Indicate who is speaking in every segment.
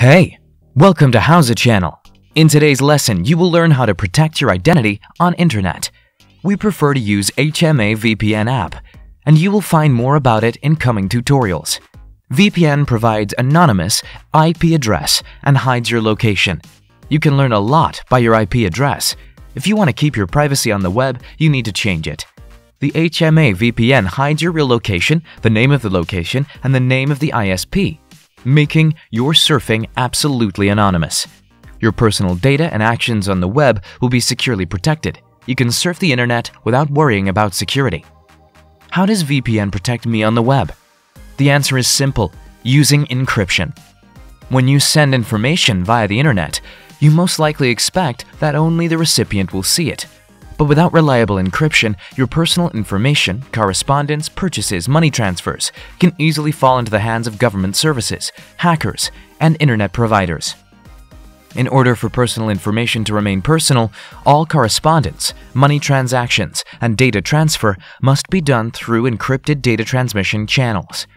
Speaker 1: Hey, welcome to How's Channel. In today's lesson, you will learn how to protect your identity on internet. We prefer to use HMA VPN app, and you will find more about it in coming tutorials. VPN provides anonymous IP address and hides your location. You can learn a lot by your IP address. If you want to keep your privacy on the web, you need to change it. The HMA VPN hides your real location, the name of the location, and the name of the ISP, making your surfing absolutely anonymous. Your personal data and actions on the web will be securely protected. You can surf the internet without worrying about security. How does VPN protect me on the web? The answer is simple: using encryption. When you send information via the internet, you most likely expect that only the recipient will see it. But without reliable encryption, your personal information, correspondence, purchases, money transfers can easily fall into the hands of government services, hackers, and internet providers. In order for personal information to remain personal, all correspondence, money transactions, and data transfer must be done through encrypted data transmission channels.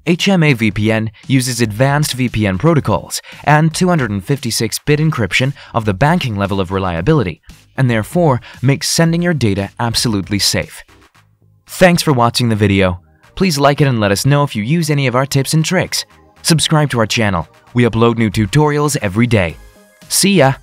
Speaker 1: HMA VPN uses advanced VPN protocols and 256-bit encryption of the banking level of reliability, and therefore makes sending your data absolutely safe. Thanks for watching the video. Please like it and let us know if you use any of our tips and tricks. Subscribe to our channel. We upload new tutorials every day. See ya!